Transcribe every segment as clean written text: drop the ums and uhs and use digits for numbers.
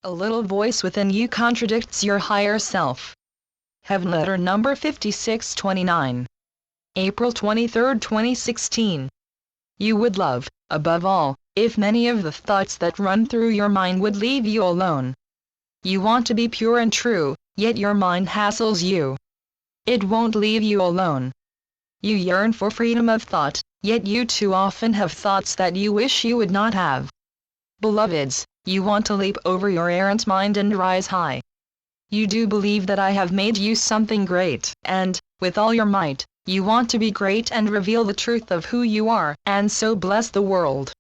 A little voice within you contradicts your higher self. Heavenletter number 5629. April 23, 2016. You would love, above all, if many of the thoughts that run through your mind would leave you alone. You want to be pure and true, yet your mind hassles you. It won't leave you alone. You yearn for freedom of thought, yet you too often have thoughts that you wish you would not have. Beloveds, you want to leap over your errant mind and rise high. You do believe that I have made you something great, and, with all your might, you want to be great and reveal the truth of who you are, and so bless the world.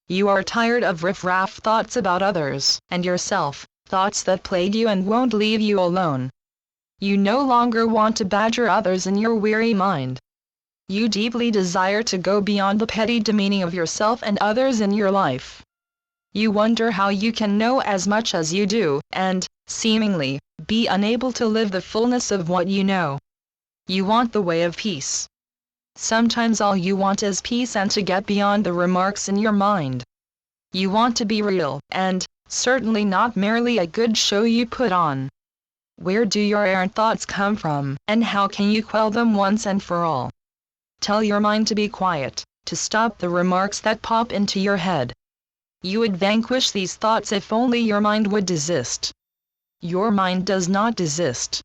You are tired of riff-raff thoughts about others and yourself, thoughts that plague you and won't leave you alone. You no longer want to badger others in your weary mind. You deeply desire to go beyond the petty demeaning of yourself and others in your life. You wonder how you can know as much as you do, and, seemingly, be unable to live the fullness of what you know. You want the way of peace. Sometimes all you want is peace and to get beyond the remarks in your mind. You want to be real, and, certainly not merely a good show you put on. Where do your errant thoughts come from, and how can you quell them once and for all? Tell your mind to be quiet, to stop the remarks that pop into your head. You would vanquish these thoughts if only your mind would desist. Your mind does not desist.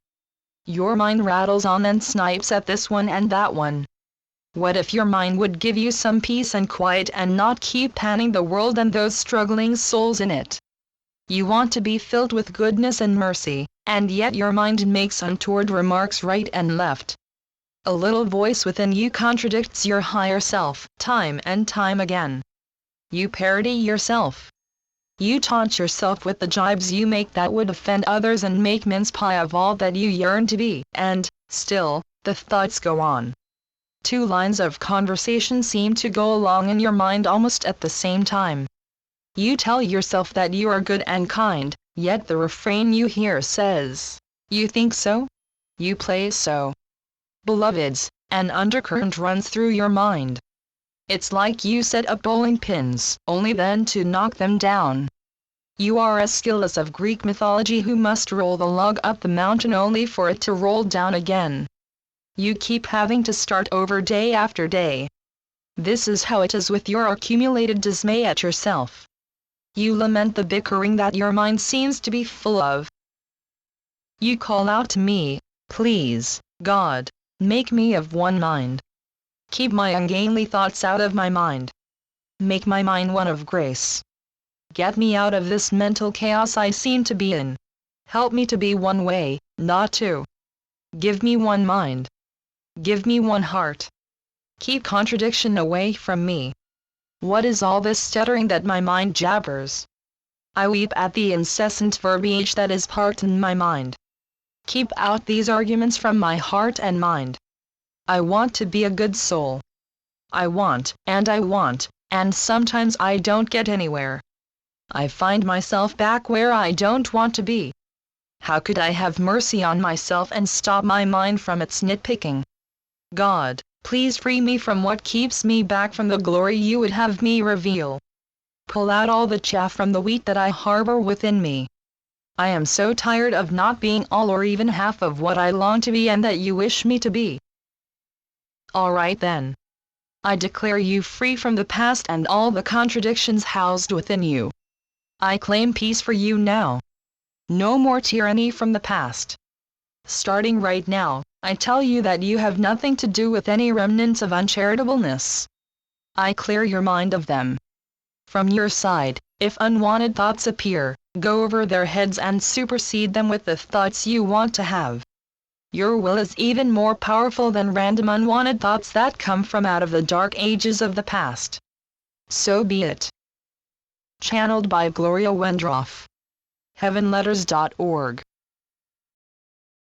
Your mind rattles on and snipes at this one and that one. What if your mind would give you some peace and quiet and not keep panning the world and those struggling souls in it? You want to be filled with goodness and mercy, and yet your mind makes untoward remarks right and left. A little voice within you contradicts your higher self, time and time again. You parody yourself. You taunt yourself with the jibes you make that would offend others and make mince pie of all that you yearn to be, and, still, the thoughts go on. Two lines of conversation seem to go along in your mind almost at the same time. You tell yourself that you are good and kind, yet the refrain you hear says, "You think so? You play so." Beloveds, an undercurrent runs through your mind. It's like you set up bowling pins, only then to knock them down. You are Aeschylus of Greek mythology who must roll the log up the mountain only for it to roll down again. You keep having to start over day after day. This is how it is with your accumulated dismay at yourself. You lament the bickering that your mind seems to be full of. You call out to me, "Please, God, make me of one mind. Keep my ungainly thoughts out of my mind. Make my mind one of grace. Get me out of this mental chaos I seem to be in. Help me to be one way, not two. Give me one mind. Give me one heart. Keep contradiction away from me. What is all this stuttering that my mind jabbers? I weep at the incessant verbiage that is parked in my mind. Keep out these arguments from my heart and mind. I want to be a good soul. I want, and sometimes I don't get anywhere. I find myself back where I don't want to be. How could I have mercy on myself and stop my mind from its nitpicking? God, please free me from what keeps me back from the glory you would have me reveal. Pull out all the chaff from the wheat that I harbor within me. I am so tired of not being all or even half of what I long to be and that you wish me to be. All right then. I declare you free from the past and all the contradictions housed within you. I claim peace for you now. No more tyranny from the past. Starting right now, I tell you that you have nothing to do with any remnants of uncharitableness. I clear your mind of them. From your side, if unwanted thoughts appear, go over their heads and supersede them with the thoughts you want to have. Your will is even more powerful than random unwanted thoughts that come from out of the dark ages of the past. So be it. Channeled by Gloria Wendroff. Heavenletters.org